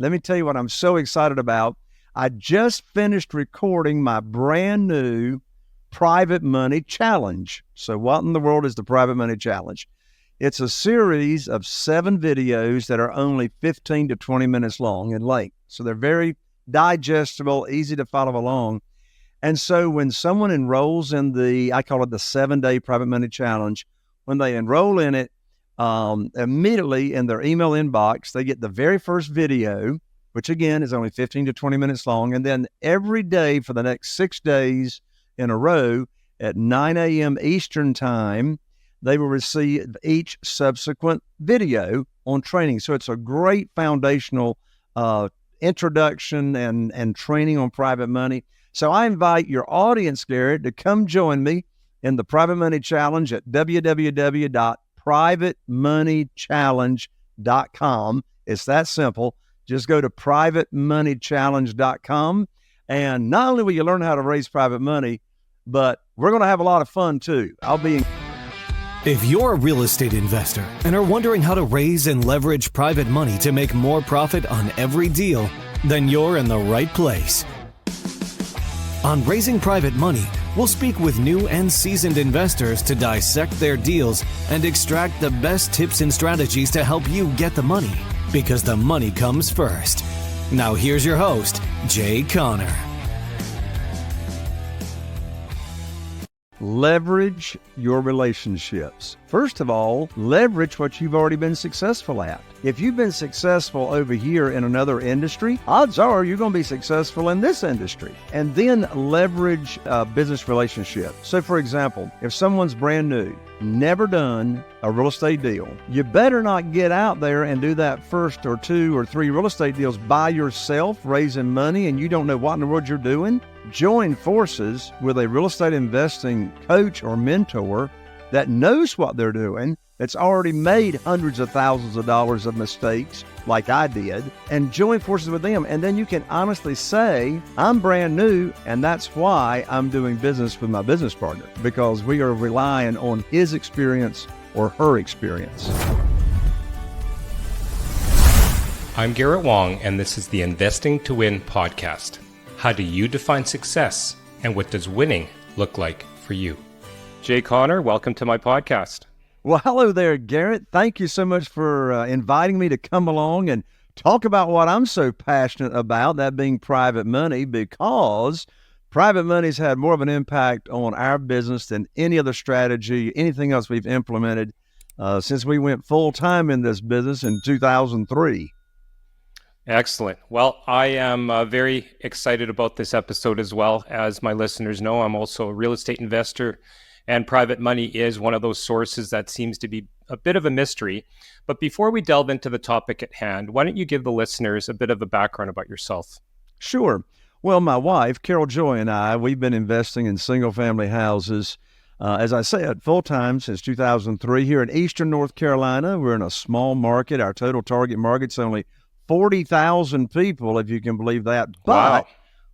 Let me tell you what I'm so excited about. I just finished recording my brand new Private Money Challenge. So what in the world is the Private Money Challenge? It's a series of 7 videos that are only 15 to 20 minutes long in length. So they're very digestible, easy to follow along. And so when someone enrolls in I call it the 7-day Private Money Challenge, when they enroll in it, immediately in their email inbox, they get the very first video, which again is only 15 to 20 minutes long. And then every day for the next 6 days in a row at 9 a.m. Eastern time, they will receive each subsequent video on training. So it's a great foundational introduction and training on private money. So I invite your audience, Garrett, to come join me in the Private Money Challenge at www.privatemoneychallenge.com. It's that simple. Just go to privatemoneychallenge.com. And not only will you learn how to raise private money, but we're going to have a lot of fun too. If you're a real estate investor and are wondering how to raise and leverage private money to make more profit on every deal, then you're in the right place. On Raising Private Money, we'll speak with new and seasoned investors to dissect their deals and extract the best tips and strategies to help you get the money, because the money comes first. Now here's your host, Jay Conner. Leverage your relationships. First of all, leverage what you've already been successful at. If you've been successful over here in another industry, odds are you're going to be successful in this industry. And then leverage a business relationship. So for example, if someone's brand new, never done a real estate deal, you better not get out there and do that first or 2 or 3 real estate deals by yourself, raising money, and you don't know what in the world you're doing. Join forces with a real estate investing coach or mentor that knows what they're doing, that's already made hundreds of thousands of dollars of mistakes like I did, and join forces with them. And then you can honestly say, I'm brand new, and that's why I'm doing business with my business partner, because we are relying on his experience or her experience. I'm Garret Wong, and this is the Investing to Win podcast. How do you define success, and what does winning look like for you? Jay Conner, welcome to my podcast. Well, hello there, Garrett. Thank you so much for inviting me to come along and talk about what I'm so passionate about, that being private money, because private money's had more of an impact on our business than any other strategy, anything else we've implemented since we went full-time in this business in 2003. Excellent. Well, I am very excited about this episode as well. As my listeners know, I'm also a real estate investor, and private money is one of those sources that seems to be a bit of a mystery. But before we delve into the topic at hand, why don't you give the listeners a bit of a background about yourself? Sure. Well, my wife, Carol Joy, and I, we've been investing in single-family houses, as I said, full-time since 2003 here in Eastern North Carolina. We're in a small market. Our total target market's only 40,000 people, if you can believe that. But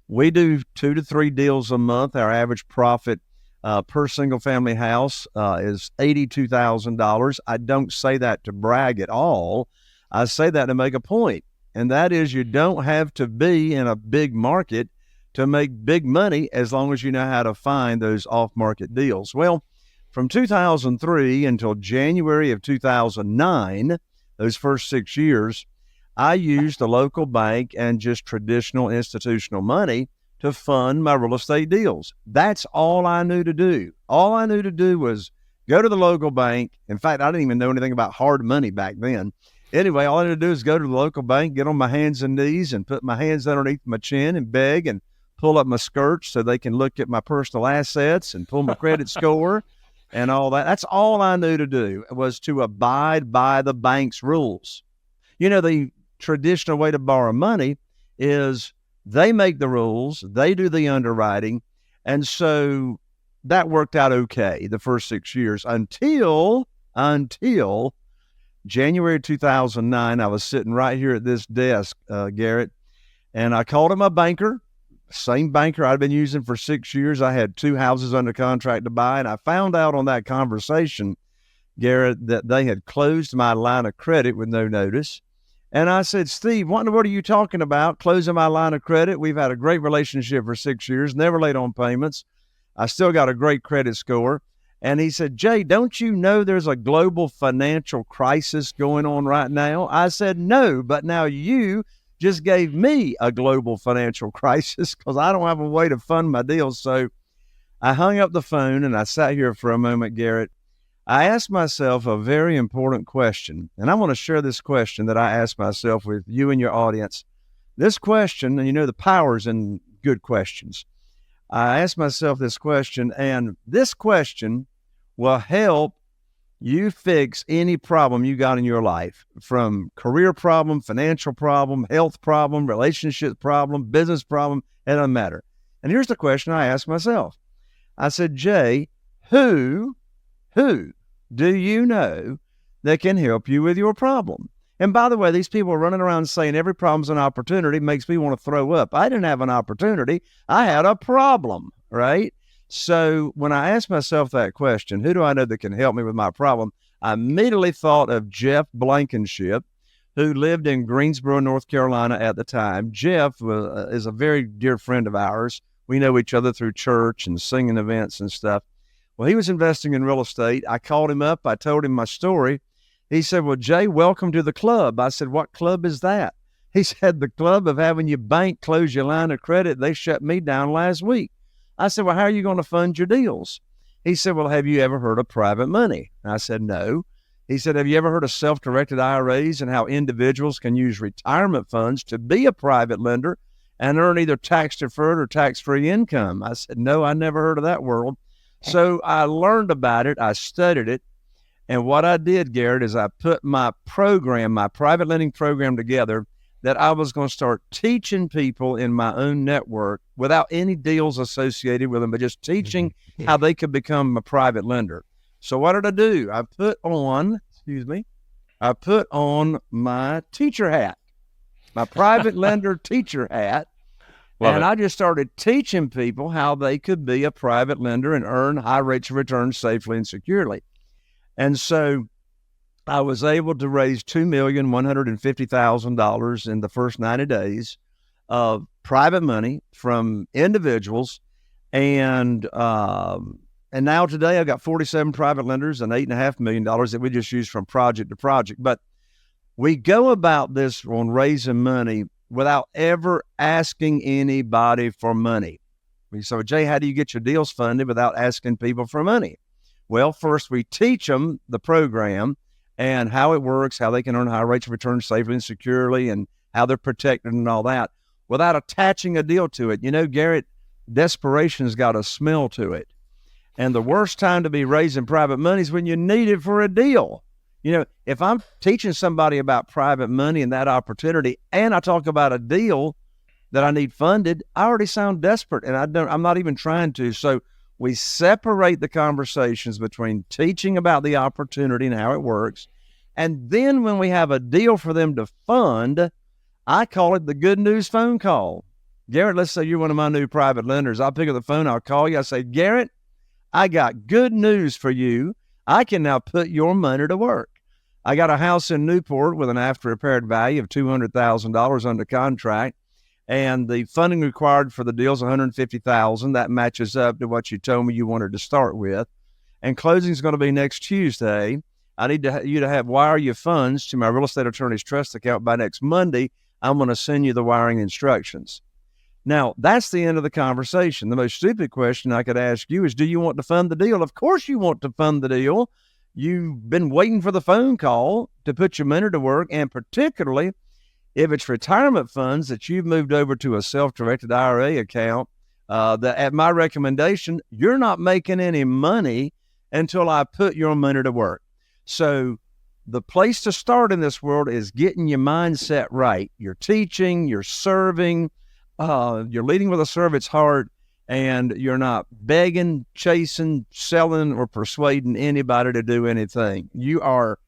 we do 2 to 3 deals a month. Our average profit per single family house is $82,000. I don't say that to brag at all. I say that to make a point. And that is, you don't have to be in a big market to make big money as long as you know how to find those off-market deals. Well, from 2003 until January of 2009, those first 6 years, I used the local bank and just traditional institutional money to fund my real estate deals. That's all I knew to do. All I knew to do was go to the local bank. In fact, I didn't even know anything about hard money back then. Anyway, all I had to do is go to the local bank, get on my hands and knees and put my hands underneath my chin and beg and pull up my skirts so they can look at my personal assets and pull my credit score and all that. That's all I knew to do, was to abide by the bank's rules. You know, the traditional way to borrow money is they make the rules, they do the underwriting, and so that worked out okay the first 6 years until January 2009. I was sitting right here at this desk, Garrett, and I called him a banker, same banker I'd been using for 6 years. I had 2 houses under contract to buy, and I found out on that conversation, Garrett, that they had closed my line of credit with no notice. And I said, Steve, what in the world are you talking about? Closing my line of credit. We've had a great relationship for 6 years, never late on payments. I still got a great credit score. And he said, Jay, don't you know there's a global financial crisis going on right now? I said, no, but now you just gave me a global financial crisis because I don't have a way to fund my deals. So I hung up the phone and I sat here for a moment, Garrett. I asked myself a very important question, and I want to share this question that I asked myself with you and your audience. This question, and you know the power's in good questions. I asked myself this question, and this question will help you fix any problem you got in your life, from career problem, financial problem, health problem, relationship problem, business problem. It doesn't matter. And here's the question I asked myself. I said, Jay, who do you know that can help you with your problem? And by the way, these people are running around saying every problem's an opportunity. Makes me want to throw up. I didn't have an opportunity. I had a problem, right? So when I asked myself that question, who do I know that can help me with my problem? I immediately thought of Jeff Blankenship, who lived in Greensboro, North Carolina at the time. Jeff is a very dear friend of ours. We know each other through church and singing events and stuff. Well, he was investing in real estate. I called him up. I told him my story. He said, well, Jay, welcome to the club. I said, what club is that? He said, the club of having your bank close your line of credit. They shut me down last week. I said, well, how are you going to fund your deals? He said, well, have you ever heard of private money? And I said, no. He said, have you ever heard of self-directed IRAs and how individuals can use retirement funds to be a private lender and earn either tax-deferred or tax-free income? I said, no, I never heard of that world. So I learned about it. I studied it. And what I did, Garrett, is I put my program, my private lending program together that I was going to start teaching people in my own network without any deals associated with them, but just teaching how they could become a private lender. So what did I do? I put on my teacher hat, my private lender teacher hat. I just started teaching people how they could be a private lender and earn high rates of return safely and securely. And so I was able to raise $2,150,000 in the first 90 days of private money from individuals. And now today I've got 47 private lenders and $8.5 million that we just use from project to project. But we go about this on raising money without ever asking anybody for money. So, Jay, how do you get your deals funded without asking people for money? Well, first we teach them the program and how it works, how they can earn high rates of return safely and securely, and how they're protected and all that, without attaching a deal to it. You know, Garrett, desperation's got a smell to it. And the worst time to be raising private money is when you need it for a deal. You know, if I'm teaching somebody about private money and that opportunity, and I talk about a deal that I need funded, I already sound desperate, and I'm not even trying to. So we separate the conversations between teaching about the opportunity and how it works. And then when we have a deal for them to fund, I call it the good news phone call. Garrett, let's say you're one of my new private lenders. I'll pick up the phone. I'll call you. I say, Garrett, I got good news for you. I can now put your money to work. I got a house in Newport with an after repaired value of $200,000 under contract. And the funding required for the deal is $150,000. That matches up to what you told me you wanted to start with. And closing is going to be next Tuesday. I need you to wire your funds to my real estate attorney's trust account by next Monday. I'm going to send you the wiring instructions. Now, that's the end of the conversation. The most stupid question I could ask you is, do you want to fund the deal? Of course you want to fund the deal. You've been waiting for the phone call to put your money to work, and particularly if it's retirement funds that you've moved over to a self-directed IRA account, that at my recommendation, you're not making any money until I put your money to work. So the place to start in this world is getting your mindset right. You're teaching, you're serving, you're leading with a servant's heart, and you're not begging, chasing, selling, or persuading anybody to do anything. You are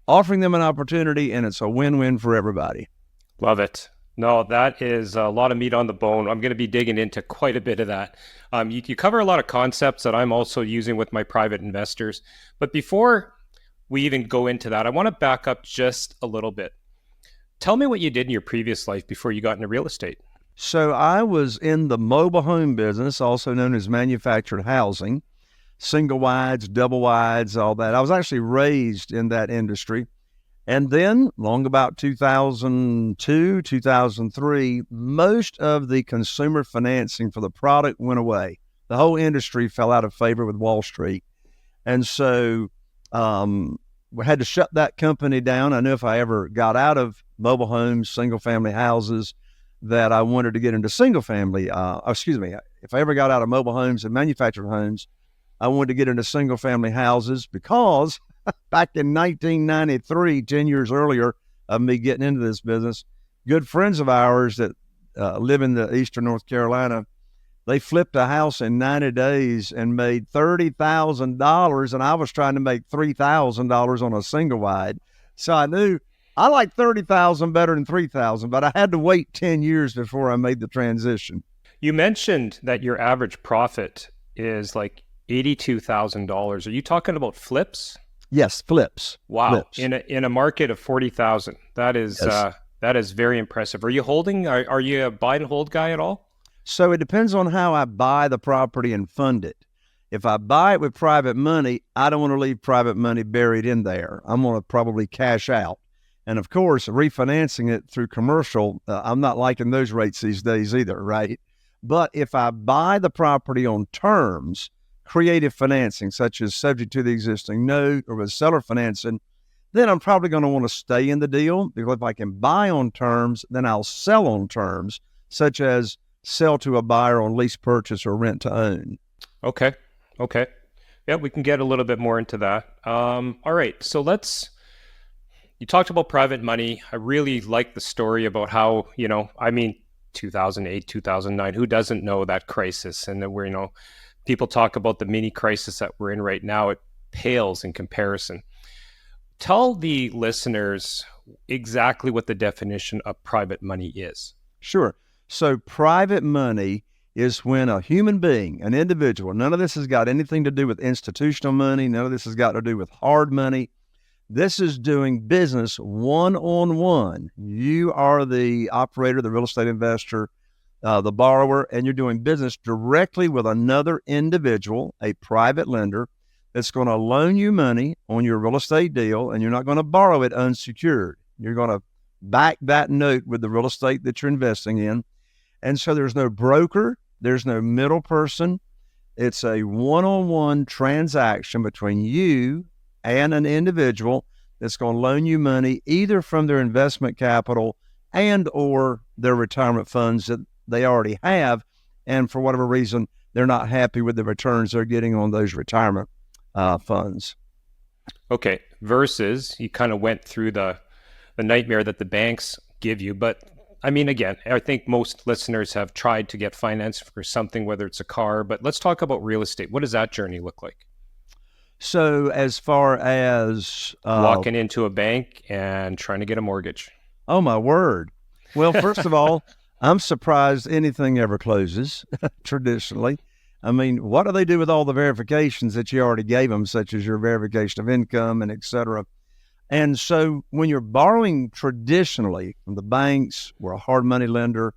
offering them an opportunity, and it's a win-win for everybody. Love it. No, that is a lot of meat on the bone. I'm going to be digging into quite a bit of that. You cover a lot of concepts that I'm also using with my private investors. But before we even go into that, I want to back up just a little bit. Tell me what you did in your previous life before you got into real estate. So I was in the mobile home business, also known as manufactured housing, single wides, double wides, all that. I was actually raised in that industry. And then, long about 2002, 2003, most of the consumer financing for the product went away. The whole industry fell out of favor with Wall Street. And so we had to shut that company down. I knew if I ever got out of mobile homes, single family houses, that I wanted to get into single family. If I ever got out of mobile homes and manufactured homes, I wanted to get into single family houses because back in 1993, 10 years earlier of me getting into this business, good friends of ours that live in the Eastern North Carolina, they flipped a house in 90 days and made $30,000, and I was trying to make $3,000 on a single wide. So I knew I like 30,000 better than 3,000, but I had to wait 10 years before I made the transition. You mentioned that your average profit is like $82,000. Are you talking about flips? Yes, flips. Wow. Flips. In a market of 40,000. That is Yes. that is very impressive. Are you holding? Are you a buy and hold guy at all? So it depends on how I buy the property and fund it. If I buy it with private money, I don't want to leave private money buried in there. I'm going to probably cash out. And of course, refinancing it through commercial, I'm not liking those rates these days either, right? But if I buy the property on terms, creative financing, such as subject to the existing note or with seller financing, then I'm probably going to want to stay in the deal, because if I can buy on terms, then I'll sell on terms, such as sell to a buyer on lease purchase or rent to own. Okay. Yeah, we can get a little bit more into that. All right. So you talked about private money. I really like the story about how, 2008, 2009, who doesn't know that crisis? And that people talk about the mini crisis that we're in right now. It pales in comparison. Tell the listeners exactly what the definition of private money is. Sure. So private money is when a human being, an individual, none of this has got anything to do with institutional money. None of this has got to do with hard money. This is doing business one-on-one. You are the operator, the real estate investor, the borrower, and you're doing business directly with another individual, a private lender, that's going to loan you money on your real estate deal, and you're not going to borrow it unsecured. You're going to back that note with the real estate that you're investing in. And so there's no broker, there's no middle person. It's a one-on-one transaction between you and an individual that's going to loan you money either from their investment capital and or their retirement funds that they already have. And for whatever reason, they're not happy with the returns they're getting on those retirement funds. Okay. Versus you kind of went through the nightmare that the banks give you. But I mean, again, I think most listeners have tried to get finance for something, whether it's a car, but let's talk about real estate. What does that journey look like? So as far as walking into a bank and trying to get a mortgage. Oh, my word. Well, first of all, I'm surprised anything ever closes traditionally. I mean, what do they do with all the verifications that you already gave them, such as your verification of income and et cetera? And so when you're borrowing traditionally from the banks, we're a hard money lender.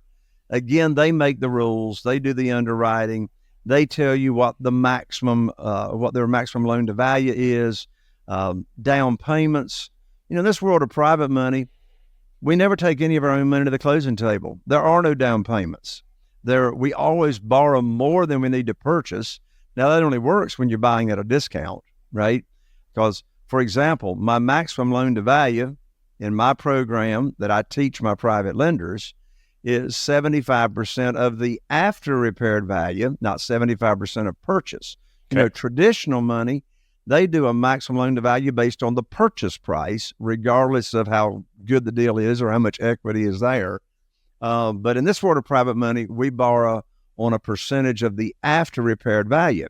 Again, they make the rules. They do the underwriting. They tell you what the maximum, what their maximum loan to value is, down payments. In this world of private money, we never take any of our own money to the closing table. There are no down payments. We always borrow more than we need to purchase. Now, that only works when you're buying at a discount, right? Because, for example, my maximum loan to value in my program that I teach my private lenders is 75% of the after repaired value, not 75% of purchase. Okay. Traditional money, they do a maximum loan to value based on the purchase price, regardless of how good the deal is or how much equity is there. But in this world of private money, we borrow on a percentage of the after repaired value.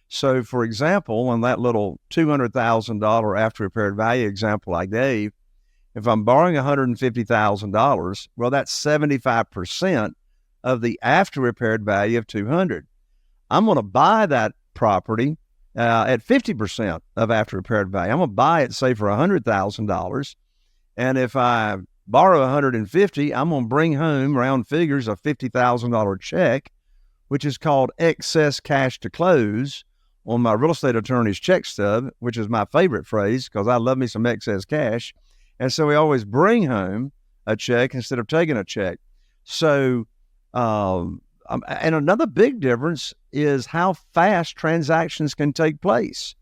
So, for example, on that little $200,000 after repaired value example I gave, if I'm borrowing $150,000, well, that's 75% of the after repaired value of $200,000. I'm going to buy that property at 50% of after repaired value. I'm going to buy it, say, for $100,000. And if I borrow 150, I'm going to bring home round figures a $50,000 check, which is called excess cash to close on my real estate attorney's check stub, which is my favorite phrase because I love me some excess cash. And so we always bring home a check instead of taking a check. So, and another big difference is how fast transactions can take place.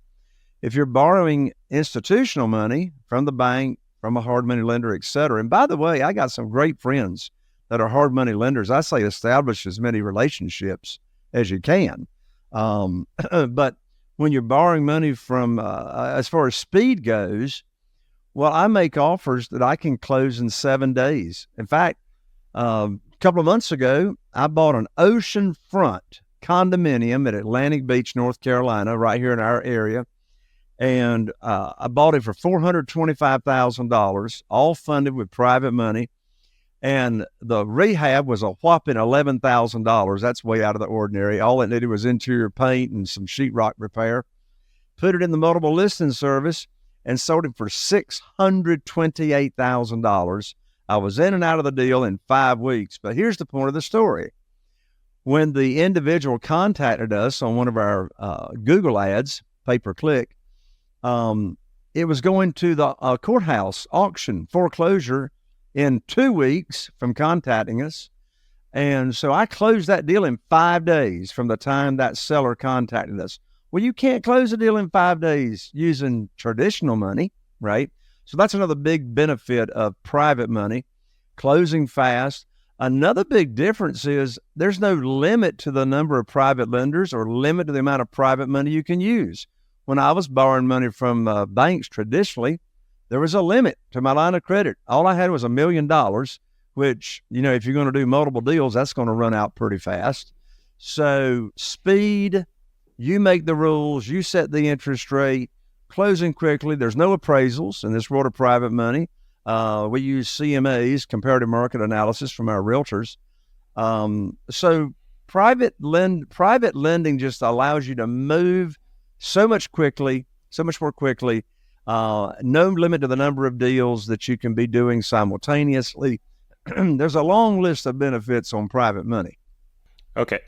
If you're borrowing institutional money from the bank, from a hard money lender, et cetera. And by the way, I got some great friends that are hard money lenders. I say establish as many relationships as you can. But when you're borrowing money from, as far as speed goes, well, I make offers that I can close in 7 days. In fact, a couple of months ago, I bought an oceanfront condominium at Atlantic Beach, North Carolina, right here in our area. And I bought it for $425,000, all funded with private money. And the rehab was a whopping $11,000. That's way out of the ordinary. All it needed was interior paint and some sheetrock repair. Put it in the multiple listing service and sold it for $628,000. I was in and out of the deal in 5 weeks. But here's the point of the story. When the individual contacted us on one of our Google ads, pay-per-click, it was going to the courthouse auction foreclosure in 2 weeks from contacting us. And so I closed that deal in 5 days from the time that seller contacted us. Well, you can't close a deal in 5 days using traditional money, right? So that's another big benefit of private money, closing fast. Another big difference is there's no limit to the number of private lenders or limit to the amount of private money you can use. When I was borrowing money from banks traditionally, there was a limit to my line of credit. All I had was $1 million, which, if you're going to do multiple deals, that's going to run out pretty fast. So speed, you make the rules, you set the interest rate, closing quickly. There's no appraisals in this world of private money. We use CMAs, comparative market analysis, from our realtors. So private lending just allows you to move so much more quickly. No limit to the number of deals that you can be doing simultaneously. There's a long list of benefits on private money. Okay.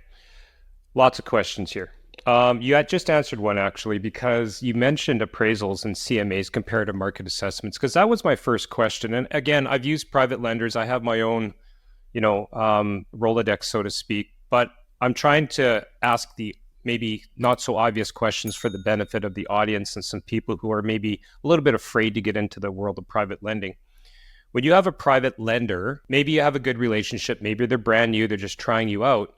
Lots of questions here. You had just answered one, actually, because you mentioned appraisals and CMAs, comparative market assessments, because that was my first question. And again, I've used private lenders. I have my own, Rolodex, so to speak, but I'm trying to ask the maybe not so obvious questions for the benefit of the audience and some people who are maybe a little bit afraid to get into the world of private lending. When you have a private lender, maybe you have a good relationship, maybe they're brand new, they're just trying you out,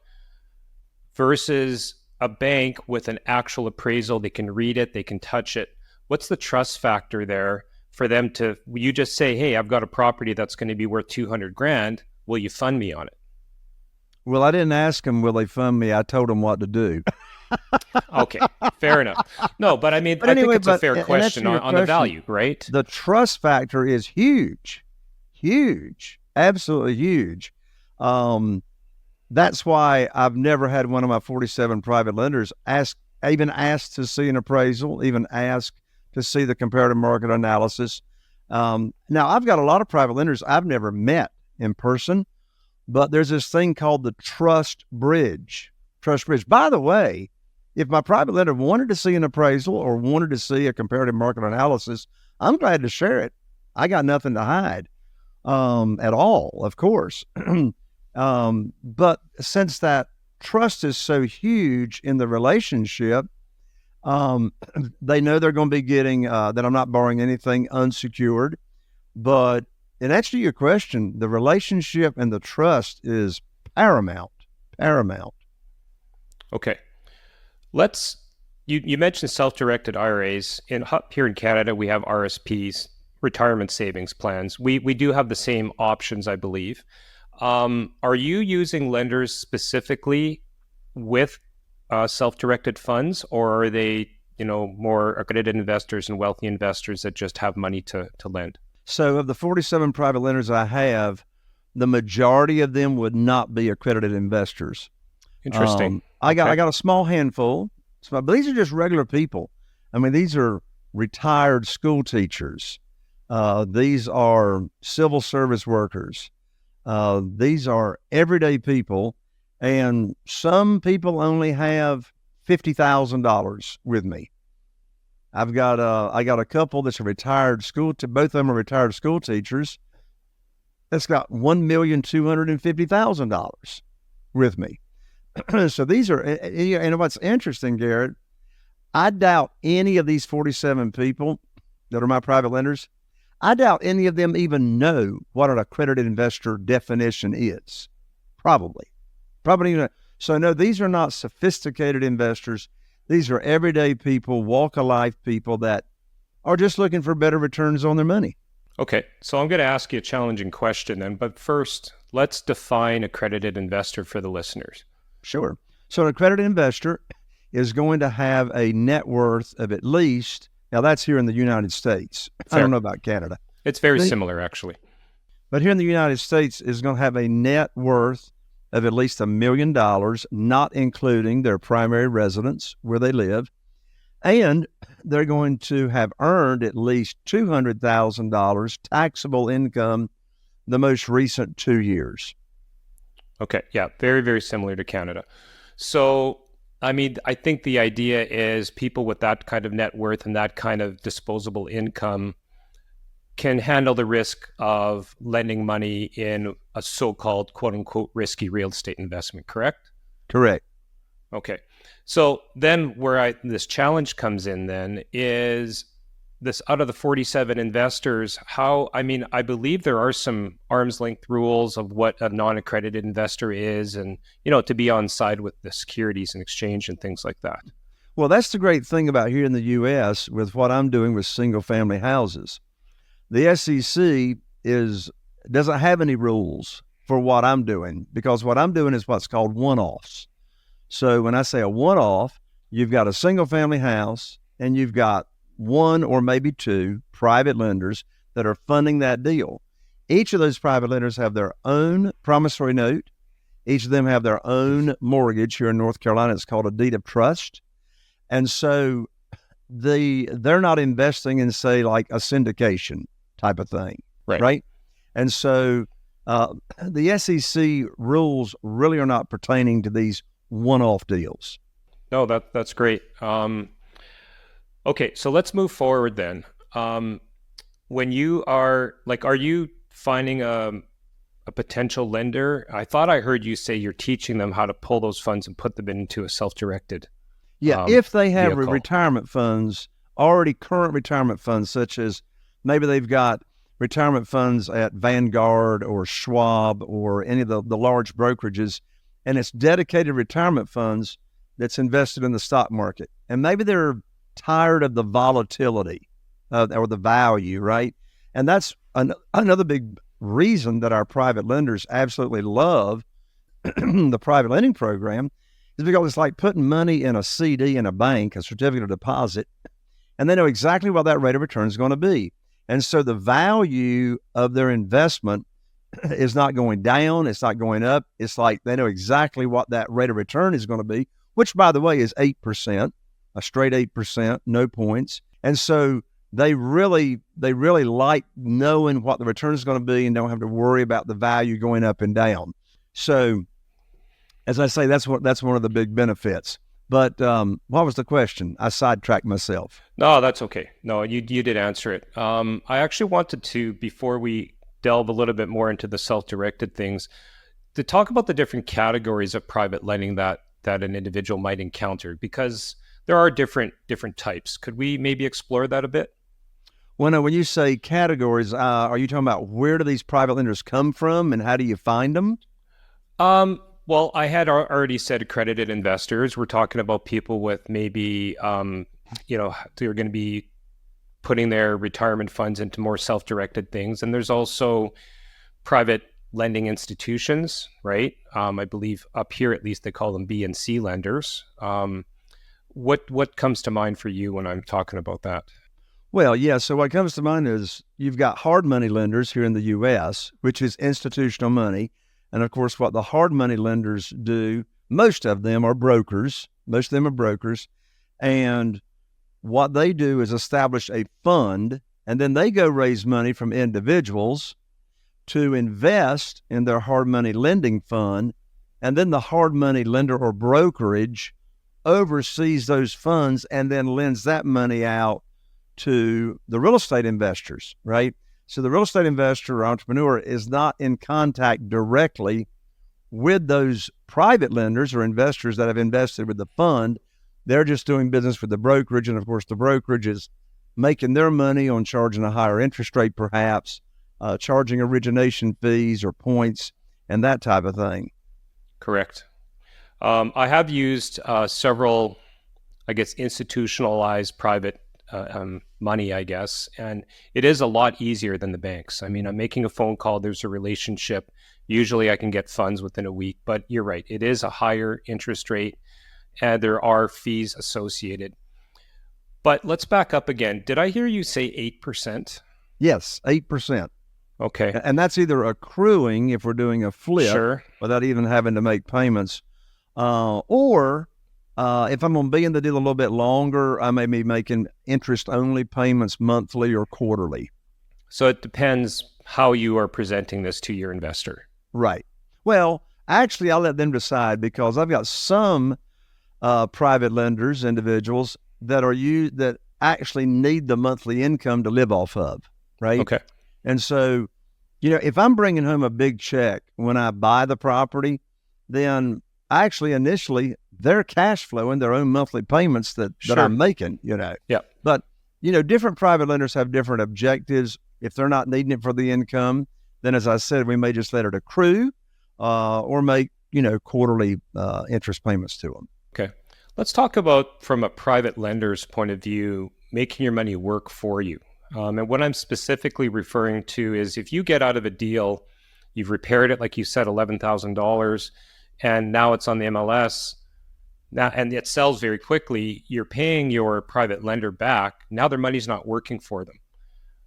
versus a bank with an actual appraisal. They can read it, they can touch it. What's the trust factor there for them to, you just say, hey, I've got a property that's going to be worth $200,000. Will you fund me on it? Well, I didn't ask them, will they fund me? I told them what to do. Okay, fair enough. No, but I mean, I think it's a fair question on the value, right? The trust factor is huge, absolutely huge. That's why I've never had one of my 47 private lenders even ask to see an appraisal, even ask to see the comparative market analysis. Now, I've got a lot of private lenders I've never met in person, but there's this thing called the trust bridge. By the way, if my private lender wanted to see an appraisal or wanted to see a comparative market analysis, I'm glad to share it. I got nothing to hide at all, of course. But since that trust is so huge in the relationship, they know they're going to be getting, that I'm not borrowing anything unsecured. But in answer to your question, the relationship and the trust is paramount. Okay. You mentioned self-directed IRAs. Here in Canada, we have RSPs, retirement savings plans. We do have the same options, I believe. Are you using lenders specifically with self-directed funds, or are they, more accredited investors and wealthy investors that just have money to lend? So of the 47 private lenders I have, the majority of them would not be accredited investors. Interesting. I got a small handful, but these are just regular people. I mean, these are retired school teachers, These are civil service workers. These are everyday people, and some people only have $50,000 with me. I got a couple that's a retired both of them are retired school teachers. That's got $1,250,000 with me. So these are, and what's interesting, Garrett, I doubt any of these 47 people that are my private lenders, I doubt any of them even know what an accredited investor definition is. Probably. Even. So no, these are not sophisticated investors. These are everyday people, walk of life people that are just looking for better returns on their money. Okay, so I'm going to ask you a challenging question then, but first, let's define accredited investor for the listeners. Sure. So an accredited investor is going to have a net worth of at least, now that's here in the United States. Fair. I don't know about Canada. It's very similar, actually. But here in the United States is going to have a net worth of at least $1 million, not including their primary residence where they live. And they're going to have earned at least $200,000 taxable income the most recent 2 years. Okay, yeah, very, very similar to Canada. So, I mean, I think the idea is people with that kind of net worth and that kind of disposable income can handle the risk of lending money in a so-called quote-unquote risky real estate investment, correct? Correct. Okay. So then where this challenge comes in then is this, out of the 47 investors, I believe there are some arm's length rules of what a non-accredited investor is and, to be on side with the Securities and Exchange and things like that. Well, that's the great thing about here in the U.S. with what I'm doing with single family houses. The SEC doesn't have any rules for what I'm doing because what I'm doing is what's called one-offs. So when I say a one-off, you've got a single family house and you've got one or maybe two private lenders that are funding that deal. Each of those private lenders have their own promissory note. Each of them have their own mortgage. Here in North Carolina, it's called a deed of trust. And so they're not investing in, say, like a syndication type of thing, right? And so the SEC rules really are not pertaining to these one-off deals. No, that's great. Okay, so let's move forward then. When you are you finding a potential lender? I thought I heard you say you're teaching them how to pull those funds and put them into a self-directed. Yeah, if they have vehicle. retirement funds, already current retirement funds, such as maybe they've got retirement funds at Vanguard or Schwab or any of the large brokerages, and it's dedicated retirement funds that's invested in the stock market. And maybe they're tired of the volatility or the value, right? And that's another big reason that our private lenders absolutely love the private lending program is because it's like putting money in a CD in a bank, a certificate of deposit, and they know exactly what that rate of return is going to be. And so the value of their investment is not going down. It's not going up. It's like they know exactly what that rate of return is going to be, which, by the way, is 8%, a straight 8%, no points. And so they really like knowing what the return is going to be and don't have to worry about the value going up and down. So, as I say, that's one of the big benefits. But what was the question? I sidetracked myself. No, that's okay. No, you did answer it. I actually wanted to, before we delve a little bit more into the self-directed things, to talk about the different categories of private lending that an individual might encounter, because there are different types. Could we maybe explore that a bit? Well, when you say categories, are you talking about where do these private lenders come from and how do you find them? Well, I had already said accredited investors. We're talking about people with maybe, they're going to be putting their retirement funds into more self-directed things. And there's also private lending institutions, right? I believe up here, at least they call them B and C lenders. What comes to mind for you when I'm talking about that? Well, yeah. So what comes to mind is you've got hard money lenders here in the U.S., which is institutional money. And of course, what the hard money lenders do, most of them are brokers. And what they do is establish a fund and then they go raise money from individuals to invest in their hard money lending fund, and then the hard money lender or brokerage oversees those funds and then lends that money out to the real estate investors, right? So the real estate investor or entrepreneur is not in contact directly with those private lenders or investors that have invested with the fund. They're just doing business with the brokerage, and of course the brokerage is making their money on charging a higher interest rate, perhaps charging origination fees or points and that type of thing. Correct. I have used several, I guess, institutionalized private money, I guess, and it is a lot easier than the banks. I mean, I'm making a phone call, there's a relationship. Usually I can get funds within a week, but you're right, it is a higher interest rate and there are fees associated. But let's back up again. Did I hear you say 8%? Yes, 8%. Okay. And that's either accruing if we're doing a flip Sure. without even having to make payments, or if I'm going to be in the deal a little bit longer, I may be making interest-only payments monthly or quarterly. So it depends how you are presenting this to your investor. Right. Well, actually, I'll let them decide, because I've got some private lenders, individuals that actually need the monthly income to live off of, right? Okay. And so, if I'm bringing home a big check when I buy the property, then actually initially they're cash flowing their own monthly payments that I'm making, Yeah. But, different private lenders have different objectives. If they're not needing it for the income, then as I said, we may just let it accrue or make, quarterly interest payments to them. Okay. Let's talk about, from a private lender's point of view, making your money work for you. And what I'm specifically referring to is if you get out of a deal, you've repaired it, like you said, $11,000, and now it's on the MLS, and it sells very quickly, you're paying your private lender back. Now their money's not working for them.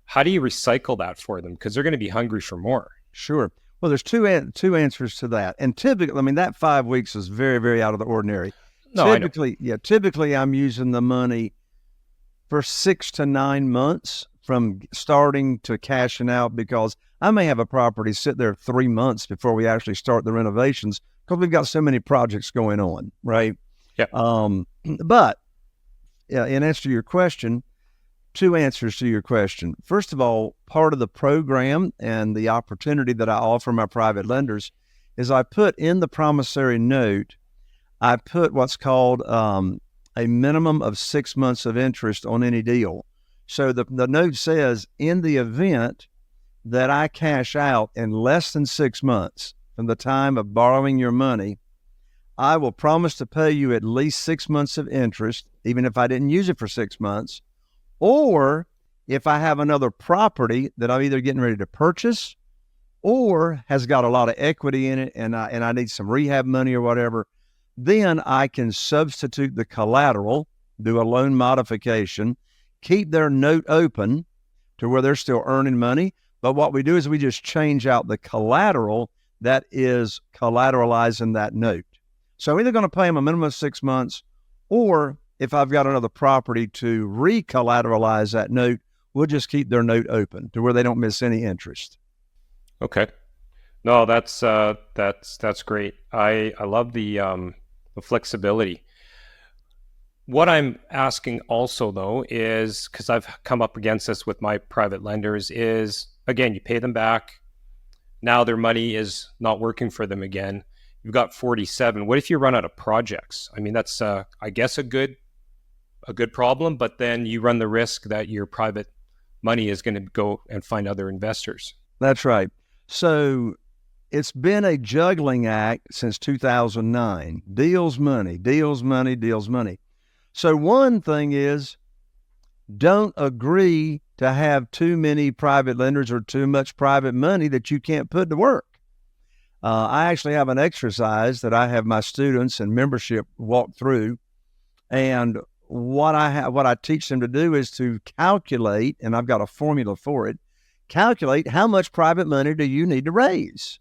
How do you recycle that for them? Because they're going to be hungry for more. Sure. Well, there's two answers to that. And typically, that 5 weeks is very, very out of the ordinary. No, Typically I'm using the money for 6 to 9 months from starting to cashing out, because I may have a property sit there 3 months before we actually start the renovations, because we've got so many projects going on, right? Yeah. But in answer to your question, 2 answers to your question. First of all, part of the program and the opportunity that I offer my private lenders is I put in the promissory note, I put what's called a minimum of 6 months of interest on any deal. So the note says, in the event that I cash out in less than 6 months from the time of borrowing your money, I will promise to pay you at least 6 months of interest, even if I didn't use it for 6 months. Or if I have another property that I'm either getting ready to purchase or has got a lot of equity in it, and I need some rehab money or whatever, then I can substitute the collateral, do a loan modification, keep their note open to where they're still earning money. But what we do is we just change out the collateral that is collateralizing that note. So I'm either going to pay them a minimum of 6 months, or if I've got another property to re-collateralize that note, we'll just keep their note open to where they don't miss any interest. Okay. No, that's great. I love the flexibility. What I'm asking also, though, is, because I've come up against this with my private lenders, is, again, you pay them back. Now their money is not working for them again. You've got 47. What if you run out of projects? I mean, that's, I guess, a good problem, but then you run the risk that your private money is going to go and find other investors. That's right. So it's been a juggling act since 2009. Deals money, deals money, deals money. So one thing is, don't agree to have too many private lenders or too much private money that you can't put to work. I actually have an exercise that I have my students and membership walk through, and what I teach them to do is to calculate, and I've got a formula for it. Calculate how much private money do you need to raise,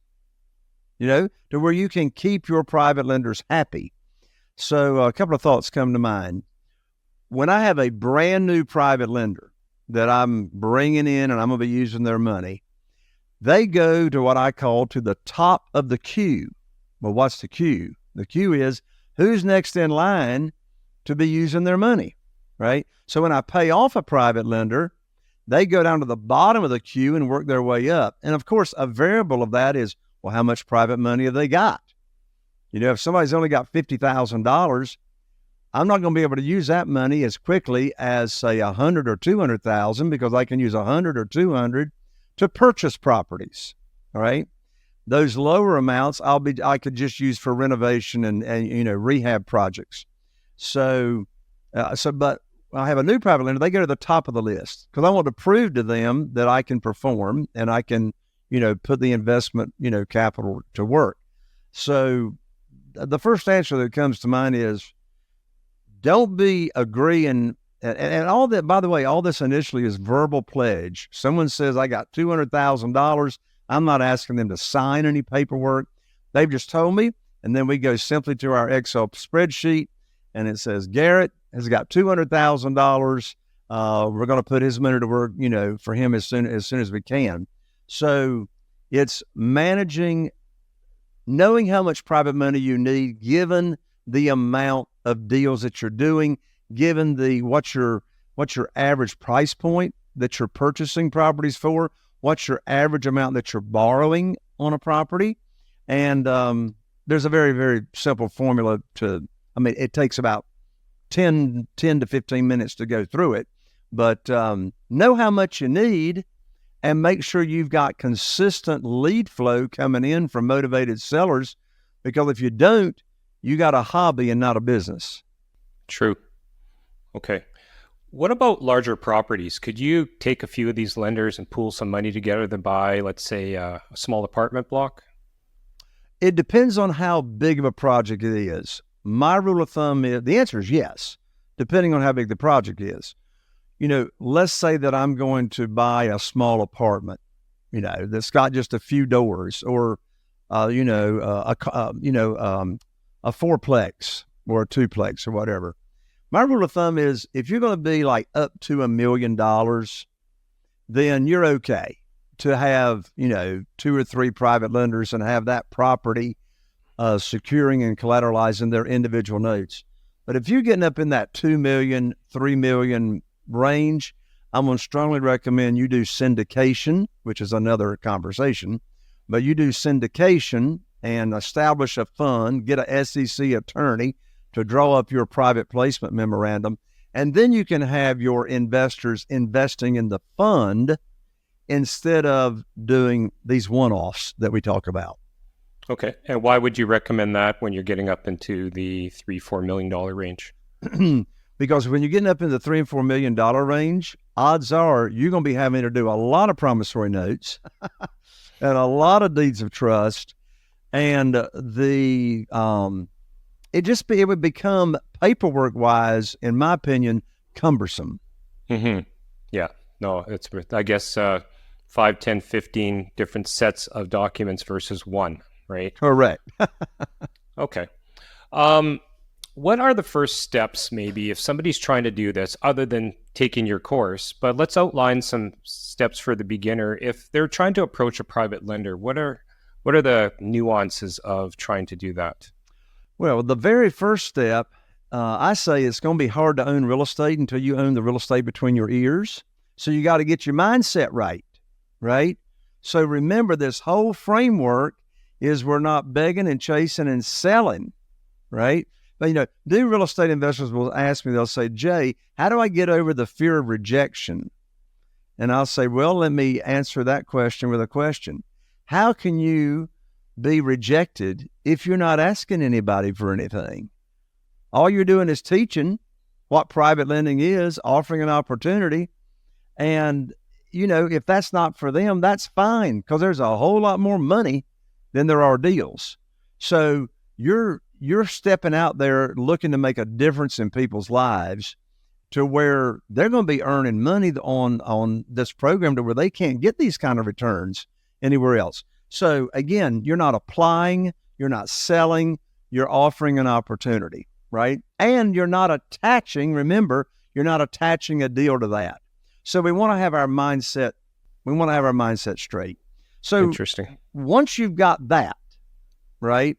to where you can keep your private lenders happy. So a couple of thoughts come to mind. When I have a brand new private lender, that I'm bringing in and I'm going to be using their money, they go to what I call to the top of the queue. Well, what's the queue? The queue is who's next in line to be using their money, right? So when I pay off a private lender, they go down to the bottom of the queue and work their way up. And of course, a variable of that is, well, how much private money have they got? If somebody's only got $50,000, I'm not going to be able to use that money as quickly as, say, 100 or 200,000, because I can use 100 or 200 to purchase properties. All right, those lower amounts I could just use for renovation and rehab projects. But I have a new private lender. They go to the top of the list because I want to prove to them that I can perform and I can put the investment capital to work. So the first answer that comes to mind is, don't be agreeing, and all that, by the way, all this initially is verbal pledge. Someone says, I got $200,000. I'm not asking them to sign any paperwork. They've just told me, and then we go simply to our Excel spreadsheet, and it says, Garret has got $200,000. We're going to put his money to work, for him as soon as we can. So it's managing, knowing how much private money you need, given the amount of deals that you're doing, given what's your average price point that you're purchasing properties for, what's your average amount that you're borrowing on a property. And there's a very, very simple formula it takes about 10 to 15 minutes to go through it, but know how much you need and make sure you've got consistent lead flow coming in from motivated sellers, because if you don't, you got a hobby and not a business. True. Okay. What about larger properties? Could you take a few of these lenders and pool some money together to buy, let's say, a small apartment block? It depends on how big of a project it is. My rule of thumb is, the answer is yes, depending on how big the project is. Let's say that I'm going to buy a small apartment, that's got just a few doors, or, a fourplex or a twoplex or whatever. My rule of thumb is, if you're going to be like up to $1 million, then you're okay to have, 2 or 3 private lenders and have that property securing and collateralizing their individual notes. But if you're getting up in that 2 million, 3 million range, I'm going to strongly recommend you do syndication, which is another conversation, but you do syndication and establish a fund, get a SEC attorney to draw up your private placement memorandum, and then you can have your investors investing in the fund instead of doing these one-offs that we talk about. Okay. And why would you recommend that when you're getting up into the $3-4 million range? Because when you're getting up in the $3 and $4 million range, odds are you're going to be having to do a lot of promissory notes and a lot of deeds of trust, and it would become, paperwork wise, in my opinion, cumbersome. Mm-hmm. Yeah. No, it's, I guess, 5, 10, 15 different sets of documents versus one, right? Correct. Okay. What are the first steps, maybe, if somebody's trying to do this, other than taking your course? But let's outline some steps for the beginner. If they're trying to approach a private lender, what are the nuances of trying to do that? Well, the very first step, I say it's going to be hard to own real estate until you own the real estate between your ears. So you got to get your mindset right? So remember, this whole framework is we're not begging and chasing and selling, right? But, new real estate investors will ask me, they'll say, Jay, how do I get over the fear of rejection? And I'll say, well, let me answer that question with a question. How can you be rejected if you're not asking anybody for anything? All you're doing is teaching what private lending is, offering an opportunity. And, if that's not for them, that's fine, because there's a whole lot more money than there are deals. So you're stepping out there looking to make a difference in people's lives to where they're going to be earning money on this program to where they can't get these kind of returns anywhere else. So again, you're not applying, you're not selling, you're offering an opportunity, right? And you're not attaching a deal to that. So we want to have our mindset. We want to have our mindset straight. So Interesting. once you've got that, right,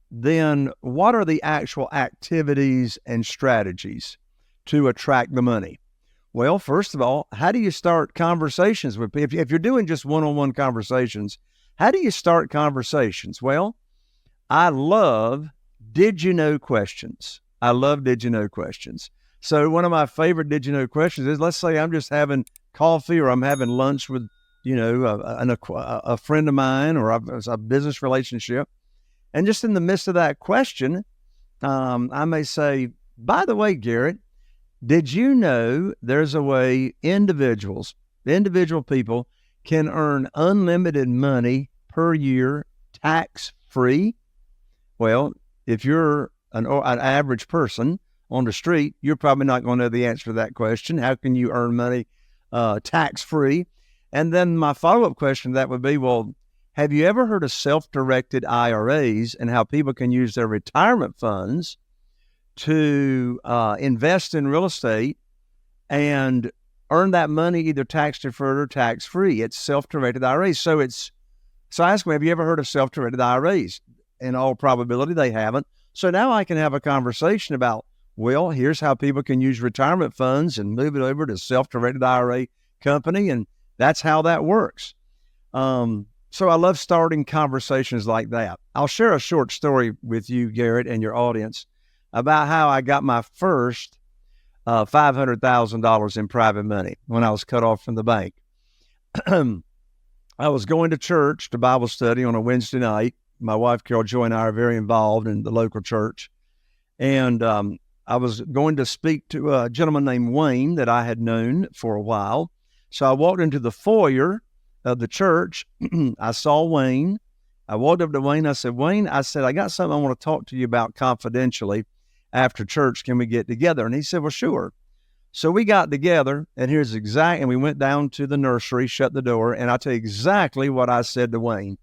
then what are the actual activities and strategies to attract the money? Well, first of all, how do you start conversations with people? If you're doing just one-on-one conversations, how do you start conversations? Well, I love did you know questions. I love did you know questions. So one of my favorite did you know questions is, let's say I'm just having coffee or I'm having lunch with, a friend of mine, or a business relationship. And just in the midst of that question, I may say, by the way, Garret, did you know there's a way individual people can earn unlimited money per year tax-free? Well, if you're an average person on the street, you're probably not going to know the answer to that question. How can you earn money tax-free? And then my follow-up question to that would be, well, have you ever heard of self-directed IRAs and how people can use their retirement funds to invest in real estate and earn that money either tax-deferred or tax-free? It's self-directed IRAs. So I ask them, have you ever heard of self-directed IRAs? In all probability, they haven't. So now I can have a conversation about, well, here's how people can use retirement funds and move it over to self-directed IRA company, and that's how that works. So I love starting conversations like that. I'll share a short story with you, Garret, and your audience about how I got my first $500,000 in private money when I was cut off from the bank. I was going to church to Bible study on a Wednesday night. My wife, Carol Joy, and I are very involved in the local church. And I was going to speak to a gentleman named Wayne that I had known for a while. So I walked into the foyer of the church. I saw Wayne. I walked up to Wayne. I said, Wayne, I got something I want to talk to you about confidentially after church. Can we get together? And he said, well, sure. So we got together, and and we went down to the nursery, shut the door, and I'll tell you exactly what I said to Wayne.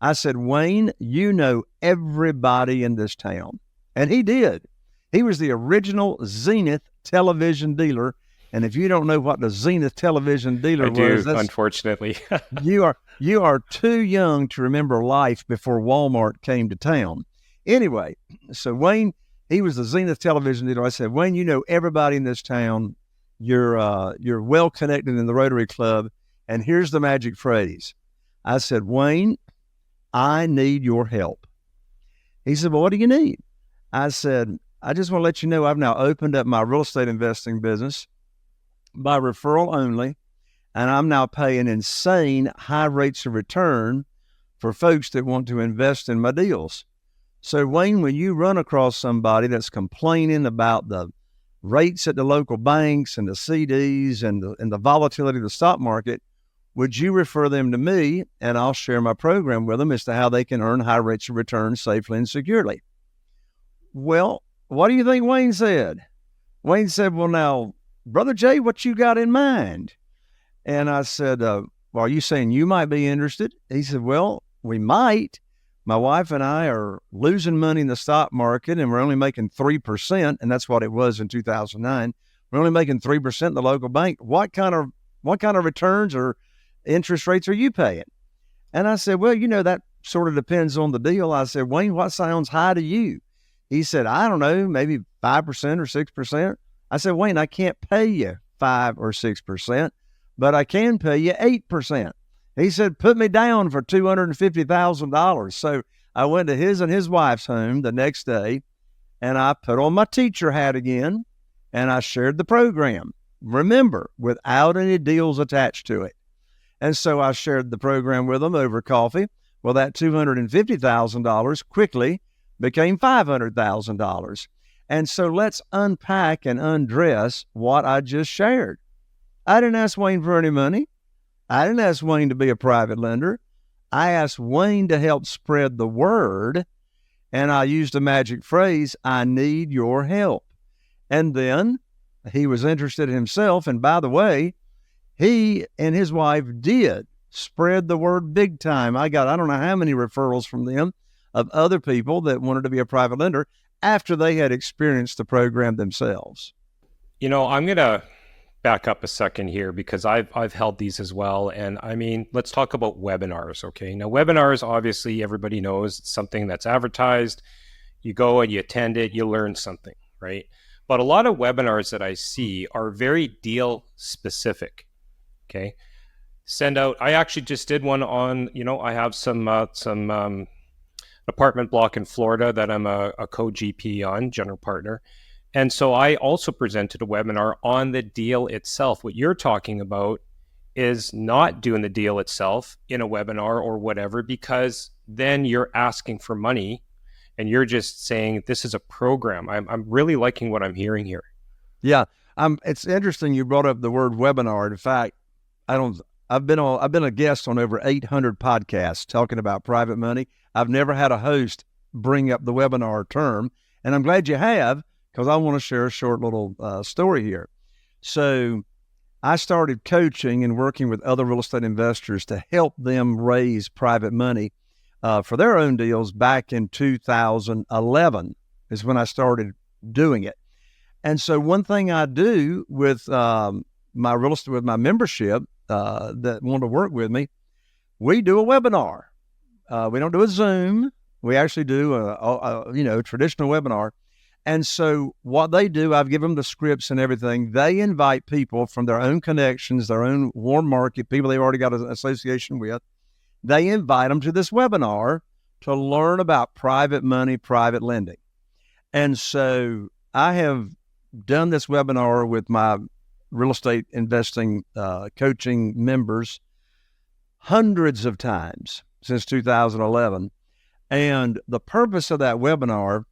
I said, Wayne, you know everybody in this town. And he did. He was the original Zenith television dealer. And if you don't know what the Zenith television dealer was, unfortunately. you are too young to remember life before Walmart came to town. Anyway, so Wayne, he was the Zenith television dealer. I said, Wayne, you know everybody in this town. You're well connected in the Rotary Club. And here's the magic phrase. I said, Wayne, I need your help. He said, well, what do you need? I said, I just want to let you know I've now opened up my real estate investing business by referral only, and I'm now paying insane high rates of return for folks that want to invest in my deals. So, Wayne, when you run across somebody that's complaining about the rates at the local banks and the CDs and the volatility of the stock market, would you refer them to me, and I'll share my program with them as to how they can earn high rates of return safely and securely? Well, what do you think Wayne said? Wayne said, well, now, Brother Jay, what you got in mind? And I said, well, are you saying you might be interested? He said, well, we might. My wife and I are losing money in the stock market, and we're only making 3%, and that's what it was in 2009. We're only making 3% in the local bank. What kind of returns or interest rates are you paying? And I said, well, that sort of depends on the deal. I said, Wayne, what sounds high to you? He said, I don't know, maybe 5% or 6%. I said, Wayne, I can't pay you 5 or 6%, but I can pay you 8%. He said, put me down for $250,000. So I went to his and his wife's home the next day, and I put on my teacher hat again, and I shared the program. Remember, without any deals attached to it. And so I shared the program with them over coffee. Well, that $250,000 quickly became $500,000. And so let's unpack and undress what I just shared. I didn't ask Wayne for any money. I didn't ask Wayne to be a private lender. I asked Wayne to help spread the word, and I used a magic phrase, I need your help. And then he was interested himself, and by the way, he and his wife did spread the word big time. I don't know how many referrals from them of other people that wanted to be a private lender after they had experienced the program themselves. I'm going to back up a second here because I've held these as well. And I mean, let's talk about webinars. Okay. Now, webinars, obviously, everybody knows it's something that's advertised. You go and you attend it, you learn something, right? But a lot of webinars that I see are very deal specific. Okay. Send out, I actually just did one on, I have some apartment block in Florida that I'm a co-GP on, general partner. And so I also presented a webinar on the deal itself. What you're talking about is not doing the deal itself in a webinar or whatever, because then you're asking for money and you're just saying, this is a program. I'm really liking what I'm hearing here. Yeah. It's interesting you brought up the word webinar. In fact, I've been a guest on over 800 podcasts talking about private money. I've never had a host bring up the webinar term, and I'm glad you have, because I want to share a short little story here. So I started coaching and working with other real estate investors to help them raise private money for their own deals back in 2011 is when I started doing it. And so one thing I do with my real estate, with my membership that want to work with me, we do a webinar. We don't do a Zoom. We actually do a traditional webinar. And so what they do, I've given them the scripts and everything. They invite people from their own connections, their own warm market, people they've already got an association with. They invite them to this webinar to learn about private money, private lending. And so I have done this webinar with my real estate investing coaching members hundreds of times since 2011. And the purpose of that webinar,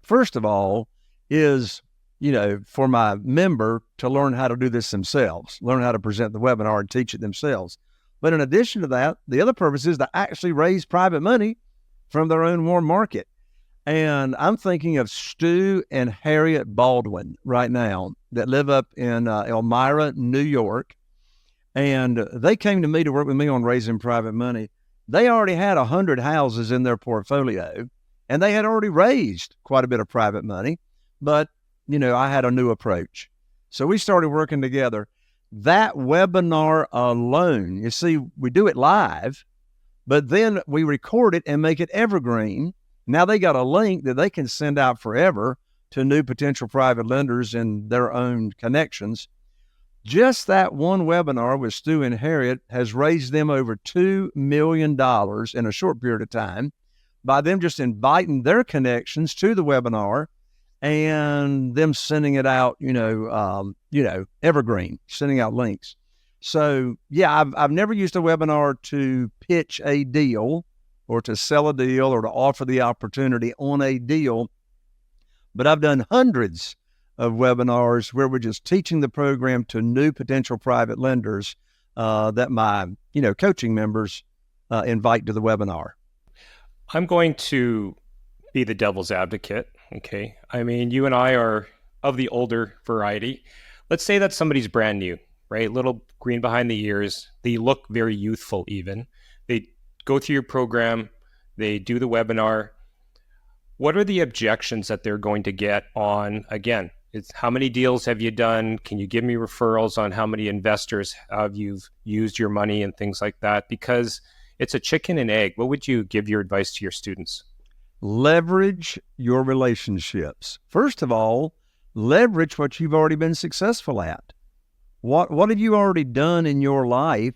first of all, is, for my member to learn how to do this themselves, learn how to present the webinar and teach it themselves. But in addition to that, the other purpose is to actually raise private money from their own warm market. And I'm thinking of Stu and Harriet Baldwin right now that live up in Elmira, New York. And they came to me to work with me on raising private money. They already had 100 houses in their portfolio, and they had already raised quite a bit of private money. But, I had a new approach. So we started working together. That webinar alone, you see, we do it live, but then we record it and make it evergreen. Now they got a link that they can send out forever to new potential private lenders in their own connections. Just that one webinar with Stu and Harriet has raised them over $2 million in a short period of time by them just inviting their connections to the webinar and them sending it out, evergreen, sending out links. So yeah, I've never used a webinar to pitch a deal or to sell a deal or to offer the opportunity on a deal, but I've done hundreds of webinars where we're just teaching the program to new potential private lenders that my, coaching members invite to the webinar. I'm going to be the devil's advocate. Okay. I mean, you and I are of the older variety. Let's say that somebody's brand new, right? Little green behind the ears. They look very youthful even. They go through your program. They do the webinar. What are the objections that they're going to get on, again, it's how many deals have you done? Can you give me referrals on how many investors have you've used your money and things like that? Because it's a chicken and egg. What would you give your advice to your students? Leverage your relationships. First of all, leverage what you've already been successful at. What have you already done in your life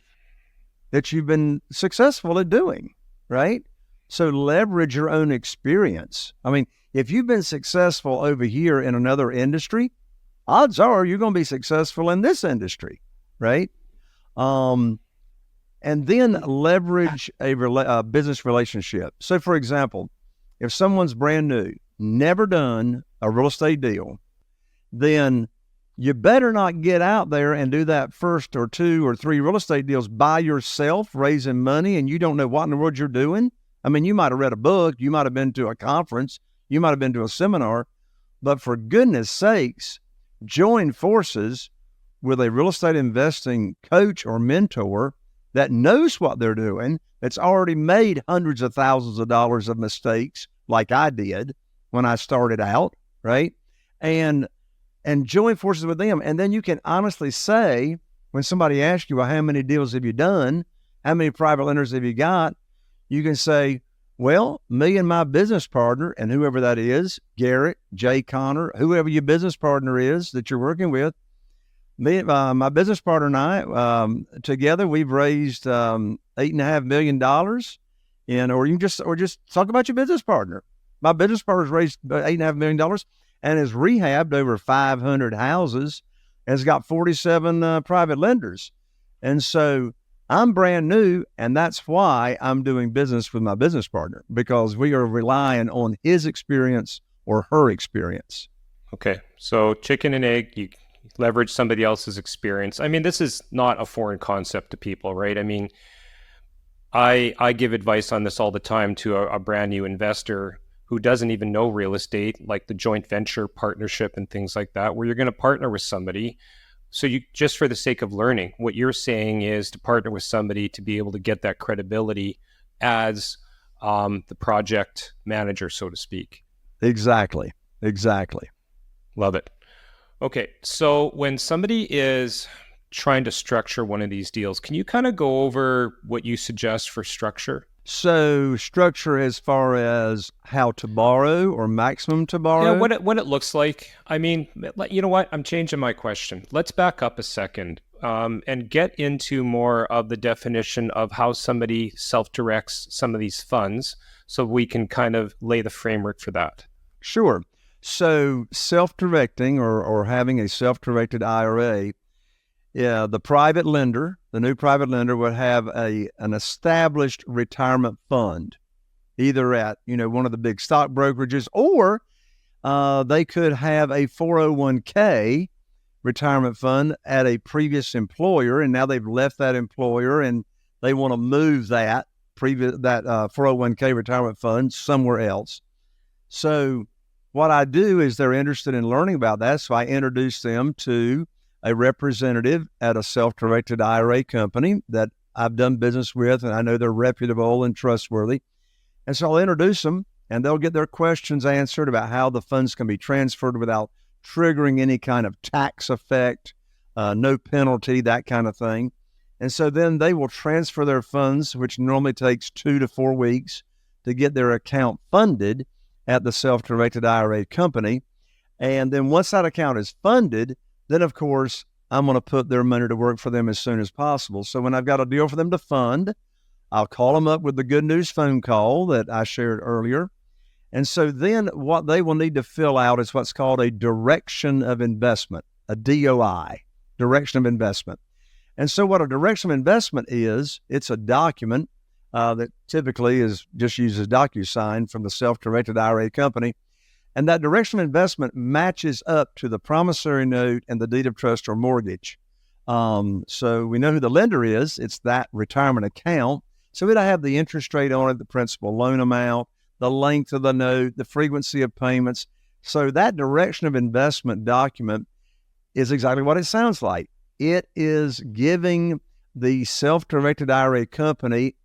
that you've been successful at doing, right? So leverage your own experience. I mean, if you've been successful over here in another industry, odds are you're going to be successful in this industry, right? And then leverage a business relationship. So for example, if someone's brand new, never done a real estate deal, then you better not get out there and do that first or 2 or 3 real estate deals by yourself, raising money, and you don't know what in the world you're doing. I mean, you might have read a book, you might have been to a conference, you might have been to a seminar, but for goodness sakes, join forces with a real estate investing coach or mentor that knows what they're doing, that's already made hundreds of thousands of dollars of mistakes like I did when I started out, right? And and join forces with them. And then you can honestly say, when somebody asks you, well, how many deals have you done? How many private lenders have you got? You can say, well, me and my business partner, and whoever that is, Garrett, Jay, Connor, whoever your business partner is that you're working with, me, my business partner and I, together, we've raised $8.5 million. Or you can just talk about your business partner. My business partner's raised $8.5 million and has rehabbed over 500 houses, has got 47 private lenders. And so I'm brand new, and that's why I'm doing business with my business partner, because we are relying on his experience or her experience. Okay. So chicken and egg, you leverage somebody else's experience. I mean, this is not a foreign concept to people, right? I mean, I give advice on this all the time to a brand new investor who doesn't even know real estate, like the joint venture partnership and things like that, where you're going to partner with somebody. So you, just for the sake of learning, what you're saying is to partner with somebody to be able to get that credibility as the project manager, so to speak. Exactly. Love it. Okay. So when somebody is trying to structure one of these deals, can you kind of go over what you suggest for structure? So structure as far as how to borrow or maximum to borrow? Yeah, what it looks like. I mean, you know what? I'm changing my question. Let's back up a second and get into more of the definition of how somebody self-directs some of these funds so we can kind of lay the framework for that. Sure. So self-directing or having a self-directed IRA, yeah, the private lender, the new private lender would have an established retirement fund, either at, one of the big stock brokerages, or they could have a 401k retirement fund at a previous employer, and now they've left that employer and they want to move that 401k retirement fund somewhere else. So what I do is they're interested in learning about that, so I introduce them to a representative at a self-directed IRA company that I've done business with, and I know they're reputable and trustworthy. And so I'll introduce them, and they'll get their questions answered about how the funds can be transferred without triggering any kind of tax effect, no penalty, that kind of thing. And so then they will transfer their funds, which normally takes 2 to 4 weeks to get their account funded at the self-directed IRA company. And then once that account is funded, then, of course, I'm going to put their money to work for them as soon as possible. So when I've got a deal for them to fund, I'll call them up with the good news phone call that I shared earlier. And so then what they will need to fill out is what's called a direction of investment, a DOI, direction of investment. And so what a direction of investment is, it's a document that typically is just uses DocuSign from the self-directed IRA company. And that direction of investment matches up to the promissory note and the deed of trust or mortgage. So we know who the lender is. It's that retirement account. So it'll have the interest rate on it, the principal loan amount, the length of the note, the frequency of payments. So that direction of investment document is exactly what it sounds like. It is giving the self-directed IRA company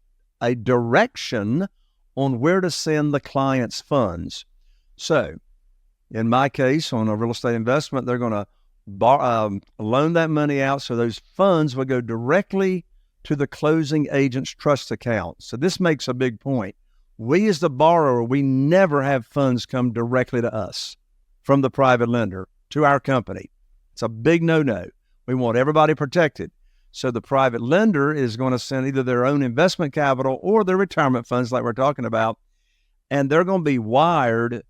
a direction on where to send the client's funds. So in my case, on a real estate investment, they're going to loan that money out, so those funds will go directly to the closing agent's trust account. So this makes a big point. We as the borrower, we never have funds come directly to us from the private lender to our company. It's a big no-no. We want everybody protected. So the private lender is going to send either their own investment capital or their retirement funds like we're talking about, and they're going to be wired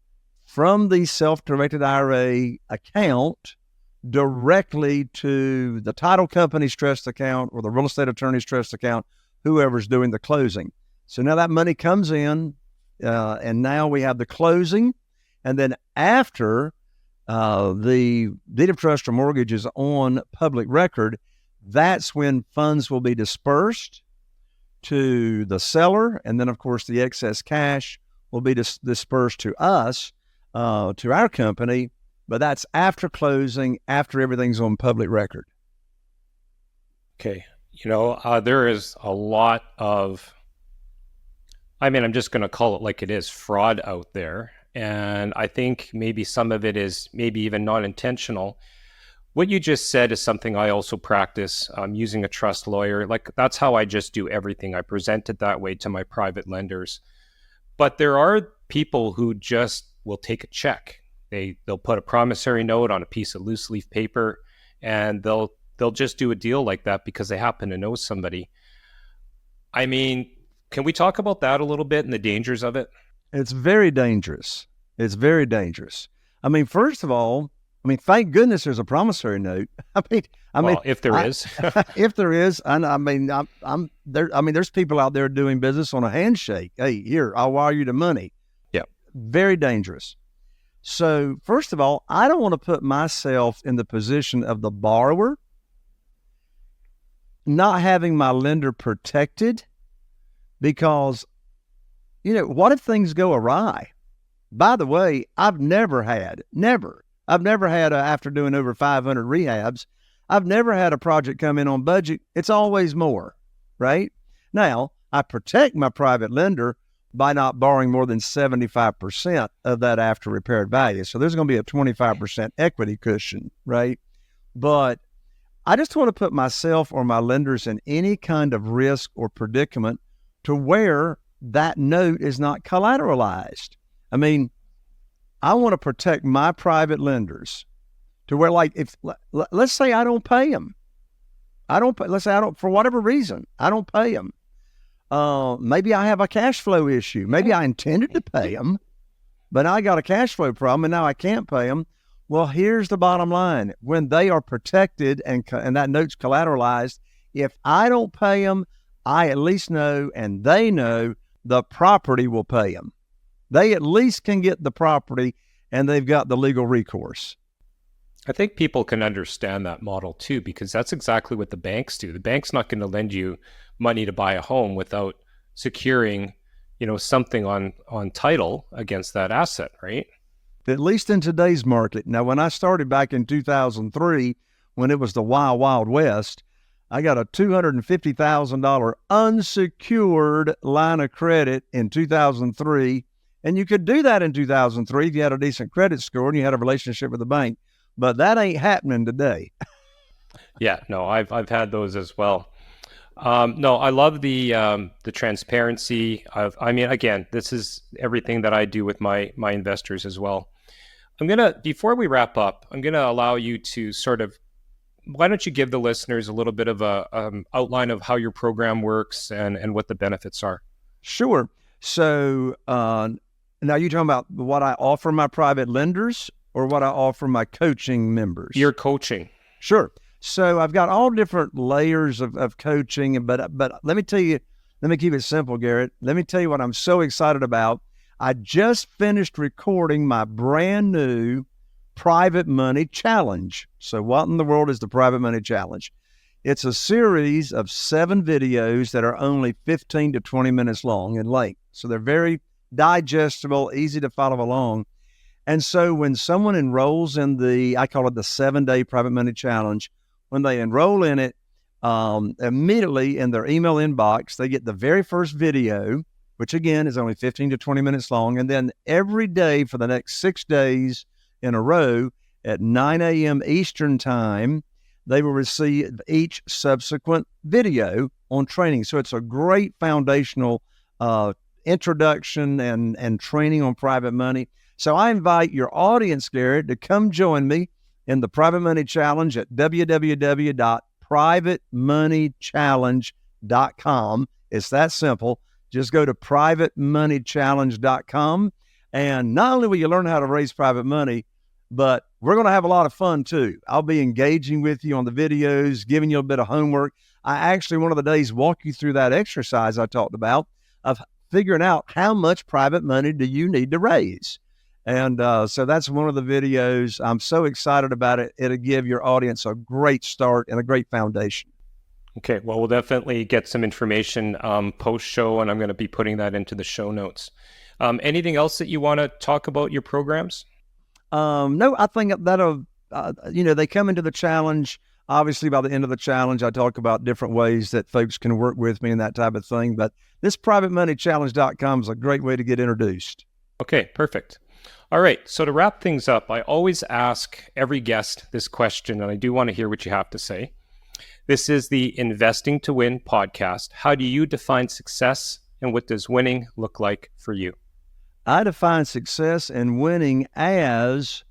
from the self-directed IRA account directly to the title company's trust account or the real estate attorney's trust account, whoever's doing the closing. So now that money comes in, and now we have the closing. And then after the deed of trust or mortgage is on public record, that's when funds will be dispersed to the seller. And then, of course, the excess cash will be dispersed to us, to our company. But that's after closing, after everything's on public record. Okay. There is a lot of, I'm just going to call it like it is, fraud out there. And I think maybe some of it is maybe even not intentional. What you just said is something I also practice, using a trust lawyer. Like, that's how I just do everything. I present it that way to my private lenders. But there are people who just will take a check. They'll put a promissory note on a piece of loose leaf paper, and they'll just do a deal like that because they happen to know somebody. I mean, can we talk about that a little bit and the dangers of it? It's very dangerous. It's very dangerous. I mean, first of all, thank goodness there's a promissory note. Well, if there is, if there is, I'm there. There's people out there doing business on a handshake. Hey, here, I'll wire you the money. Yeah, very dangerous. So, first of all, I don't want to put myself in the position of the borrower, not having my lender protected, because, what if things go awry? By the way, I've never had, after doing over 500 rehabs, I've never had a project come in on budget. It's always more, right? Now, I protect my private lender by not borrowing more than 75% of that after repaired value. So there's going to be a 25% equity cushion, right? But I just want to put myself or my lenders in any kind of risk or predicament to where that note is not collateralized. I want to protect my private lenders to where, like, if let's say I don't pay them, let's say I don't, for whatever reason, I don't pay them. Maybe I have a cash flow issue. Maybe I intended to pay them, but I got a cash flow problem and now I can't pay them. Well, here's the bottom line. When they are protected and that note's collateralized, if I don't pay them, I at least know, and they know, the property will pay them. They at least can get the property, and they've got the legal recourse. I think people can understand that model too, because that's exactly what the banks do. The bank's not going to lend you money to buy a home without securing, something on title against that asset, right? At least in today's market. Now, when I started back in 2003, when it was the wild, wild west, I got a $250,000 unsecured line of credit in 2003. And you could do that in 2003 if you had a decent credit score and you had a relationship with the bank. But that ain't happening today. Yeah, no, I've had those as well. No, I love the transparency of, again, this is everything that I do with my investors as well. Before we wrap up, I'm gonna allow you to why don't you give the listeners a little bit of a outline of how your program works and what the benefits are? Sure. So now you're talking about what I offer my private lenders or what I offer my coaching members? Your coaching. Sure. So I've got all different layers of coaching, but let me keep it simple, Garrett. Let me tell you what I'm so excited about. I just finished recording my brand new Private Money Challenge. So what in the world is the Private Money Challenge? It's a series of 7 videos that are only 15 to 20 minutes long in length. So they're very digestible, easy to follow along. And so when someone enrolls in I call it the 7-day Private Money Challenge, when they enroll in it, immediately in their email inbox, they get the very first video, which again is only 15 to 20 minutes long. And then every day for the next 6 days in a row at 9 a.m. Eastern time, they will receive each subsequent video on training. So it's a great foundational introduction and training on private money. So I invite your audience, Garrett, to come join me in the Private Money Challenge at www.privatemoneychallenge.com. It's that simple. Just go to privatemoneychallenge.com. And not only will you learn how to raise private money, but we're going to have a lot of fun too. I'll be engaging with you on the videos, giving you a bit of homework. I actually, one of the days, walk you through that exercise I talked about of figuring out how much private money do you need to raise. And so that's one of the videos. I'm so excited about it. It'll give your audience a great start and a great foundation. Okay, well, we'll definitely get some information post-show, and I'm going to be putting that into the show notes. Anything else that you want to talk about your programs? No, I think that'll, they come into the challenge. Obviously, by the end of the challenge, I talk about different ways that folks can work with me and that type of thing. But this privatemoneychallenge.com is a great way to get introduced. Okay, perfect. All right. So to wrap things up, I always ask every guest this question, and I do want to hear what you have to say. This is the Investing to Win podcast. How do you define success, and what does winning look like for you? I define success and winning as,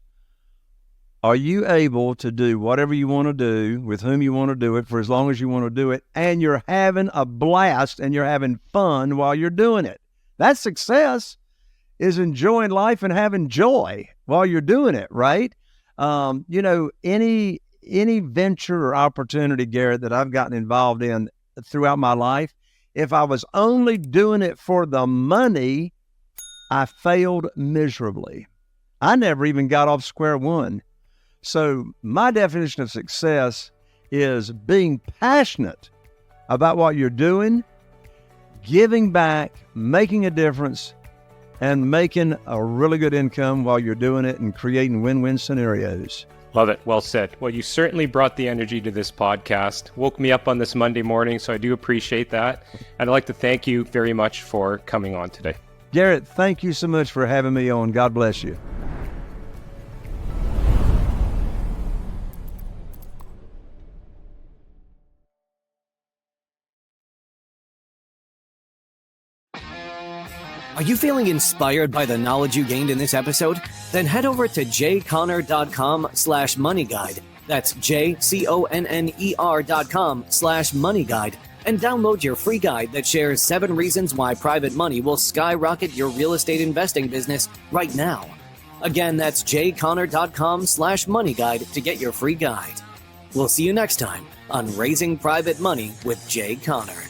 are you able to do whatever you want to do with whom you want to do it for as long as you want to do it, and you're having a blast and you're having fun while you're doing it? That's success, is enjoying life and having joy while you're doing it, right? Any venture or opportunity, Garrett, that I've gotten involved in throughout my life, if I was only doing it for the money, I failed miserably. I never even got off square one. So my definition of success is being passionate about what you're doing, giving back, making a difference, and making a really good income while you're doing it and creating win-win scenarios. Love it. Well said. Well, you certainly brought the energy to this podcast, woke me up on this Monday morning, so I do appreciate that. And I'd like to thank you very much for coming on today. Garrett, thank you so much for having me on. God bless you. Are you feeling inspired by the knowledge you gained in this episode? Then head over to jconner.com/moneyguide. That's jconner.com/moneyguide and download your free guide that shares 7 reasons why private money will skyrocket your real estate investing business right now. Again, that's jconner.com/moneyguide to get your free guide. We'll see you next time on Raising Private Money with Jay Conner.